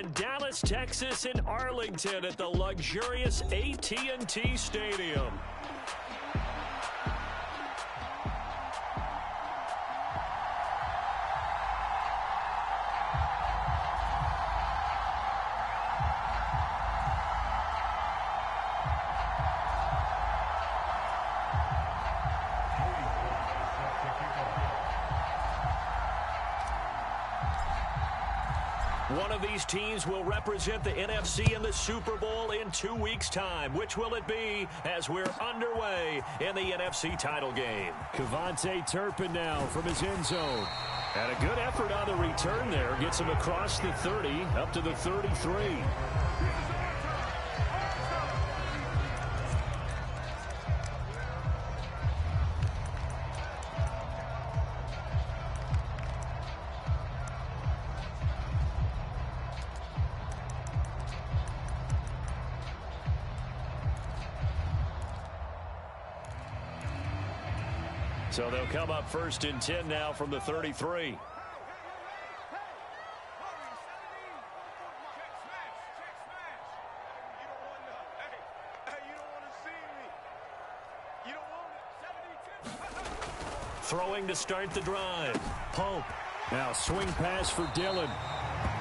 in Dallas, Texas, in Arlington at the luxurious AT&T Stadium. One of these teams will represent the NFC in the Super Bowl in 2 weeks' time. Which will it be as we're underway in the NFC title game? Kevontae Turpin now from his end zone. And a good effort on the return there. Gets him across the 30, up to the 33. So they'll come up 1st and 10 now from the 33. Throwing to start the drive. Pope. Now swing pass for Dillon.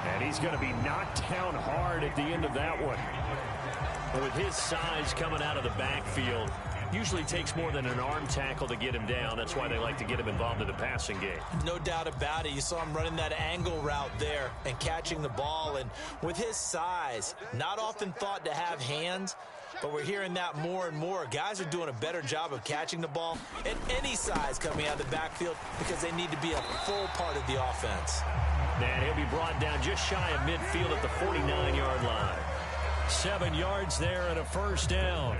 And he's going to be knocked down hard at the end of that one. With his size coming out of the backfield, usually takes more than an arm tackle to get him down. That's why they like to get him involved in the passing game. No doubt about it. You saw him running that angle route there and catching the ball. And with his size, not often thought to have hands, but we're hearing that more and more. Guys are doing a better job of catching the ball at any size coming out of the backfield because they need to be a full part of the offense. And he'll be brought down just shy of midfield at the 49-yard line. 7 yards there and a first down.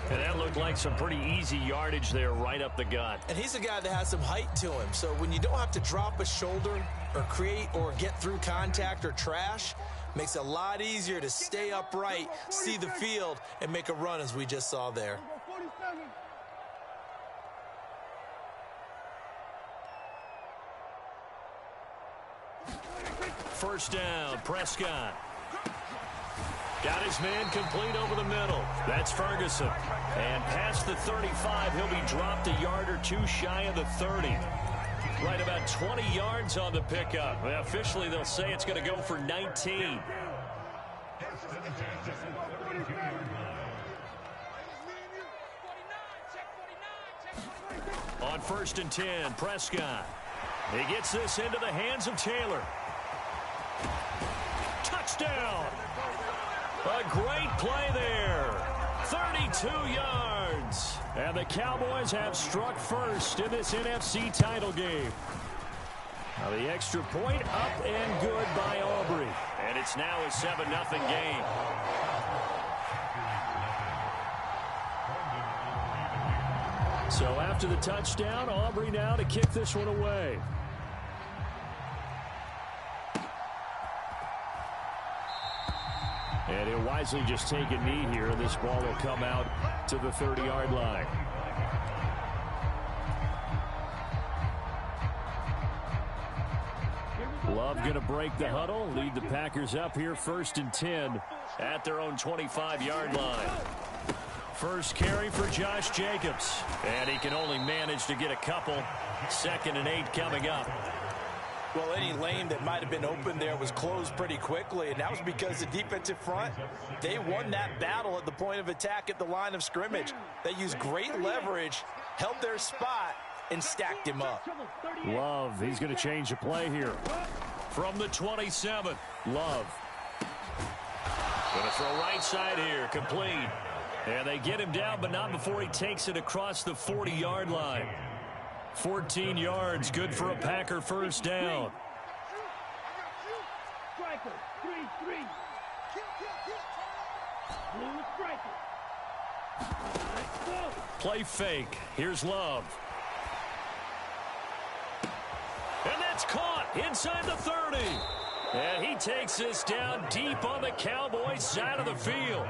And that looked like some pretty easy yardage there right up the gut. And he's a guy that has some height to him. So when you don't have to drop a shoulder or create or get through contact or trash, makes it a lot easier to stay upright, see the field, and make a run as we just saw there. First down, Prescott. Got his man complete over the middle. That's Ferguson. And past the 35, he'll be dropped a yard or two shy of the 30. Right about 20 yards on the pickup. Well, officially, they'll say it's going to go for 19. On 1st and 10, Prescott. He gets this into the hands of Taylor. Touchdown! A great play there. 32 yards. And the Cowboys have struck first in this NFC title game. Now the extra point up and good by Aubrey. And it's now a 7-0 game. So after the touchdown, Aubrey now to kick this one away. And he'll wisely just take a knee here. This ball will come out to the 30-yard line. Love going to break the huddle, lead the Packers up here 1st and 10 at their own 25-yard line. First carry for Josh Jacobs. And he can only manage to get a couple. 2nd and 8 coming up. Well, any lane that might have been open there was closed pretty quickly, and that was because the defensive front, they won that battle at the point of attack at the line of scrimmage. They used great leverage, held their spot, and stacked him up. Love, he's going to change the play here. From the 27, Love. Going to throw right side here, complete. And they get him down, but not before he takes it across the 40-yard line. 14 yards, good for a Packer first down. Play fake. Here's Love. And that's caught inside the 30. And he takes this down deep on the Cowboys side of the field.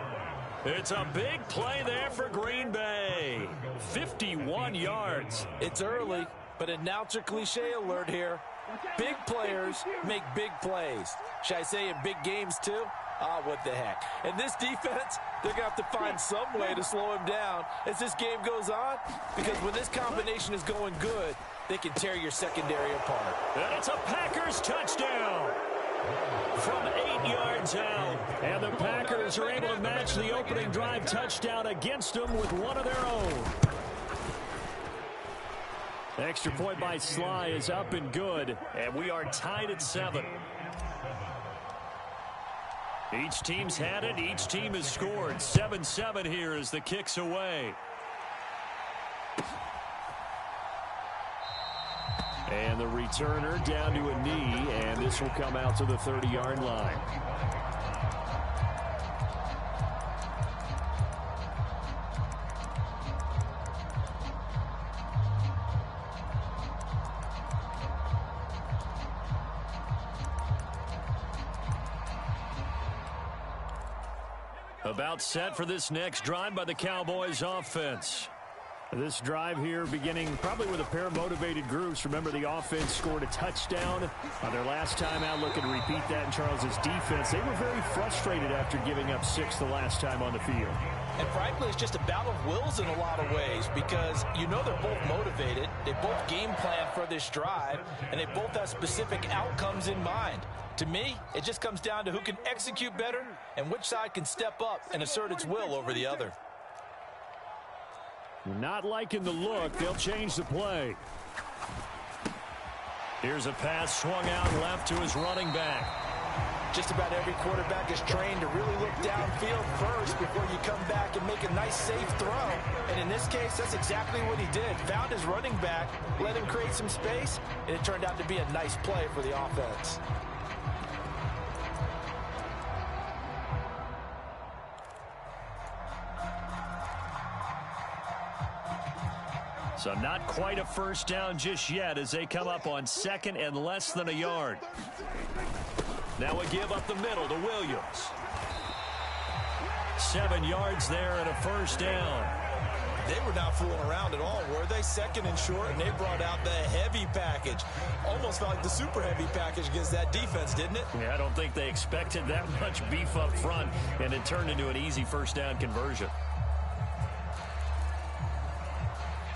It's a big play there for Green Bay. 51 yards. It's early, But announcer cliche alert here. Big players make big plays. Should I say in big games too? Ah, what the heck. And this defense, they're going to have to find some way to slow him down as this game goes on. Because when this combination is going good, they can tear your secondary apart. It's a Packers touchdown from 8 yards out. And the Packers are able to match the opening drive touchdown against them with one of their own. Extra point by Sly is up and good. And we are tied at 7. Each team's had it. Each team has scored. 7-7 here as the kick's away. And the returner down to a knee, and this will come out to the 30-yard line. About set for this next drive by the Cowboys offense. This drive here beginning probably with a pair of motivated groups. Remember, the offense scored a touchdown on their last time out, looking to repeat that in Charles's defense. They were very frustrated after giving up 6 the last time on the field. And frankly, it's just a battle of wills in a lot of ways because you know they're both motivated. They both game plan for this drive, and they both have specific outcomes in mind. To me, it just comes down to who can execute better and which side can step up and assert its will over the other. Not liking the look. They'll change the play. Here's a pass swung out left to his running back. Just about every quarterback is trained to really look downfield first before you come back and make a nice, safe throw. And in this case, that's exactly what he did. Found his running back, let him create some space, and it turned out to be a nice play for the offense. So not quite a first down just yet as they come up on second and less than a yard. Now a give up the middle to Williams. 7 yards there and a first down. They were not fooling around at all, were they? Second and short, and they brought out the heavy package. Almost felt like the super heavy package against that defense, didn't it? Yeah, I don't think they expected that much beef up front, and it turned into an easy first down conversion.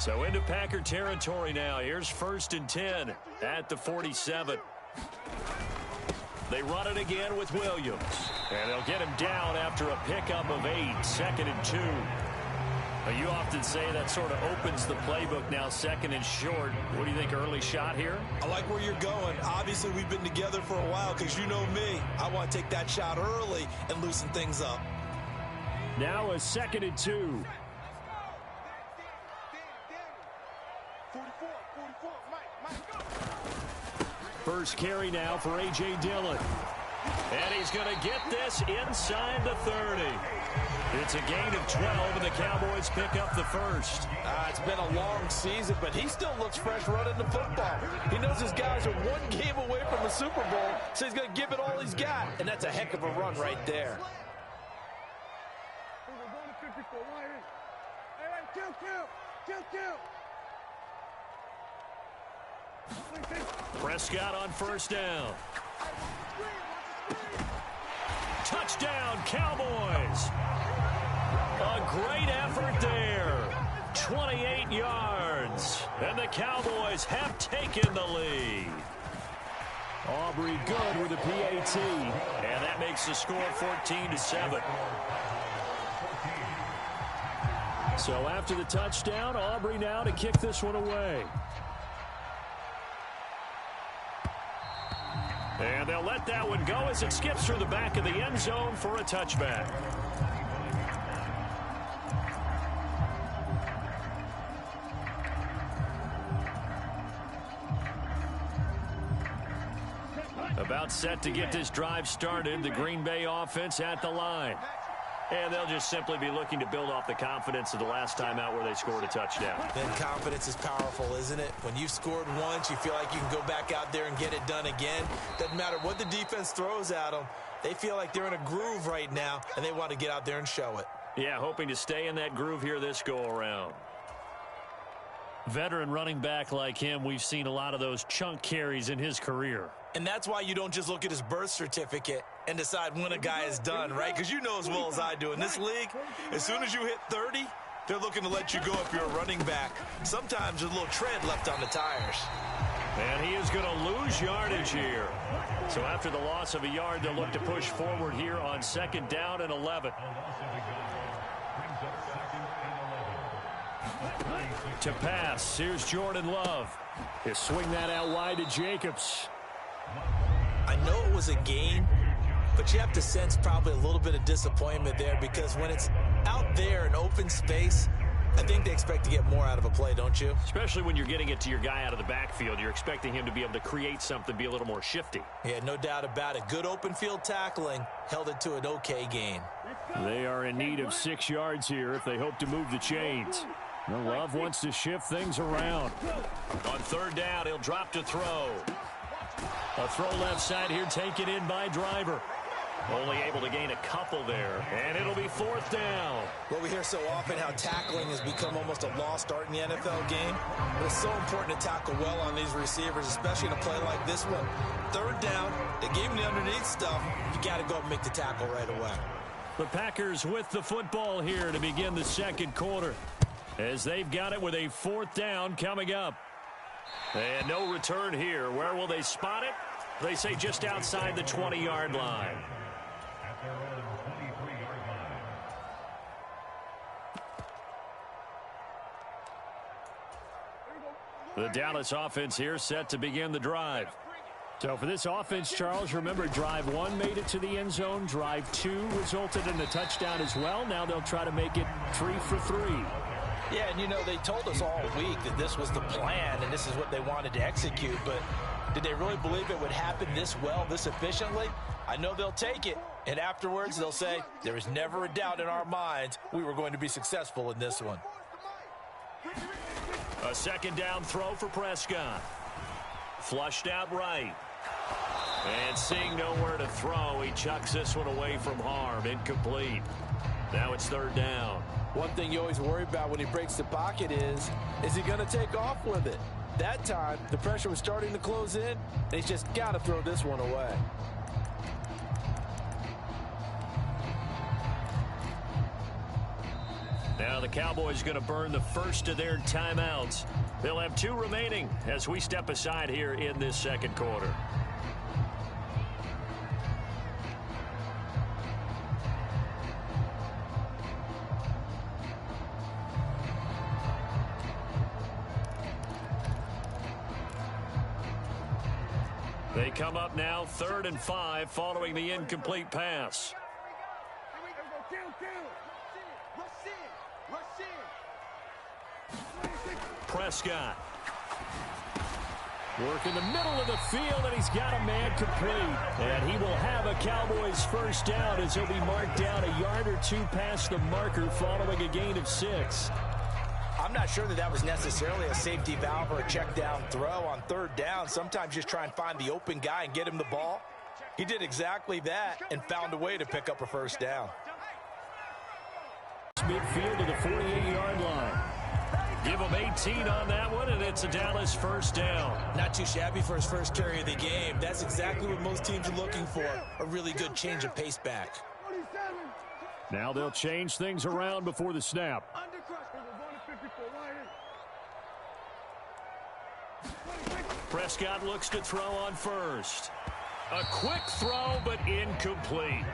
So into Packer territory now. Here's 1st and 10 at the 47. They run it again with Williams. And they'll get him down after a pickup of 8, 2nd and 2. Now, you often say that sort of opens the playbook now, 2nd and short. What do you think, early shot here? I like where you're going. Obviously, we've been together for a while because you know me. I want to take that shot early and loosen things up. Now a 2nd and 2. First carry now for A.J. Dillon. And he's going to get this inside the 30. It's a gain of 12, and the Cowboys pick up the first. It's been a long season, but he still looks fresh running the football. He knows his guys are one game away from the Super Bowl, so he's going to give it all he's got, and that's a heck of a run right there. Prescott on first down. Touchdown, Cowboys. A great effort there. 28 yards. And the Cowboys have taken the lead. Aubrey good with a PAT. And that makes the score 14-7. So after the touchdown, Aubrey now to kick this one away. And they'll let that one go as it skips through the back of the end zone for a touchback. About set to get this drive started, the Green Bay offense at the line. And they'll just simply be looking to build off the confidence of the last time out where they scored a touchdown. Then confidence is powerful, isn't it? When you've scored once, you feel like you can go back out there and get it done again. Doesn't matter what the defense throws at them. They feel like they're in a groove right now, and they want to get out there and show it. Yeah, hoping to stay in that groove here this go-around. Veteran running back like him, we've seen a lot of those chunk carries in his career. And that's why you don't just look at his birth certificate and decide when a guy is done, right? Because you know as well as I do, in this league, as soon as you hit 30, they're looking to let you go if you're a running back. Sometimes there's a little tread left on the tires. And he is going to lose yardage here. So after the loss of a yard, they'll look to push forward here on 2nd down and 11. To pass, here's Jordan Love. He'll swing that out wide to Jacobs. I know it was a gain, but you have to sense probably a little bit of disappointment there, because when it's out there in open space, I think they expect to get more out of a play, don't you? Especially when you're getting it to your guy out of the backfield. You're expecting him to be able to create something, be a little more shifty. Yeah, no doubt about it. Good open field tackling held it to an okay gain. They are in need of 6 yards here if they hope to move the chains. Love wants to shift things around. On 3rd down, he'll drop to throw. A throw left side here taken in by Driver. Only able to gain a couple there, and it'll be 4th down. Well, we hear so often how tackling has become almost a lost art in the NFL game. But it's so important to tackle well on these receivers, especially in a play like this one. 3rd down, they gave him the underneath stuff. You got to go and make the tackle right away. The Packers with the football here to begin the 2nd quarter, as they've got it with a 4th down coming up. And no return here. Where will they spot it? They say just outside the 20-yard line. The Dallas offense here set to begin the drive. So for this offense, Charles, remember drive 1 made it to the end zone. Drive 2 resulted in a touchdown as well. Now they'll try to make it 3 for 3. Yeah, and you know, they told us all week that this was the plan and this is what they wanted to execute, but did they really believe it would happen this well, this efficiently? I know they'll take it, and afterwards they'll say, there was never a doubt in our minds we were going to be successful in this one. A 2nd down throw for Prescott. Flushed out right. And seeing nowhere to throw, he chucks this one away from harm. Incomplete. Now it's 3rd down. One thing you always worry about when he breaks the pocket is he going to take off with it? That time, the pressure was starting to close in, and he's just got to throw this one away. Now the Cowboys going to burn the first of their timeouts. They'll have 2 remaining as we step aside here in this 2nd quarter. They come up now 3rd and 5 following the incomplete pass. Prescott. Work in the middle of the field, and he's got a man complete. And he will have a Cowboys 1st down as he'll be marked down a yard or 2 past the marker following a gain of 6. I'm not sure that was necessarily a safety valve or a check down throw on 3rd down. Sometimes just try and find the open guy and get him the ball. He did exactly that and found a way to pick up a 1st down. Midfield to the 48-yard line. Give him 18 on that one, and it's a Dallas 1st down. Not too shabby for his first carry of the game. That's exactly what most teams are looking for, a really good change of pace back. Now they'll change things around before the snap. Prescott looks to throw on 1st. A quick throw, but incomplete.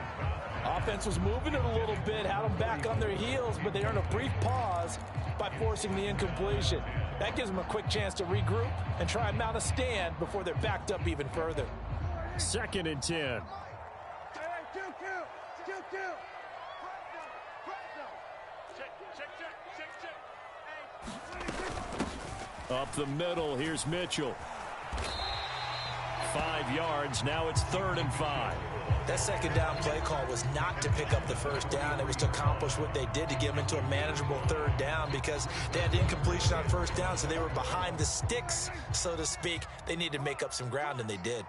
Offense was moving it a little bit, had them back on their heels, but they earned a brief pause by forcing the incompletion. That gives them a quick chance to regroup and try and mount a stand before they're backed up even further. 2nd and 10. Up the middle, here's Mitchell. 5 yards, now it's 3rd and 5. That 2nd down play call was not to pick up the 1st down. It was to accomplish what they did to get them into a manageable 3rd down because they had incompletion on 1st down, so they were behind the sticks, so to speak. They needed to make up some ground, and they did.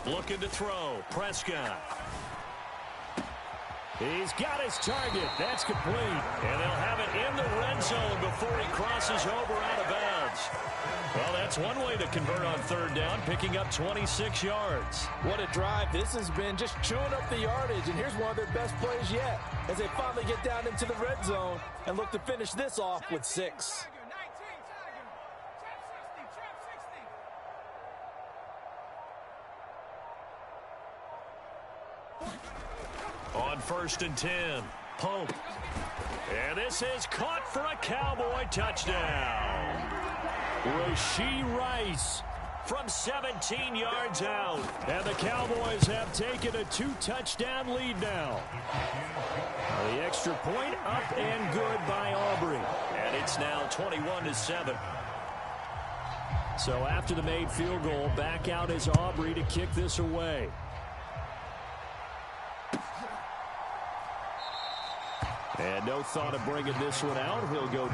Looking to throw, Prescott. He's got his target. That's complete. And they'll have it in the red zone before he crosses over out of bounds. Well, that's one way to convert on third down, picking up 26 yards. What a drive this has been, just chewing up the yardage. And here's one of their best plays yet as they finally get down into the red zone and look to finish this off with 6. On 1st and 10, Pope. And this is caught for a Cowboy touchdown. Rashee Rice from 17 yards out. And the Cowboys have taken a 2-touchdown lead now. The extra point up and good by Aubrey. And it's now 21-7. So after the made field goal, back out is Aubrey to kick this away. And no thought of bringing this one out. He'll go down.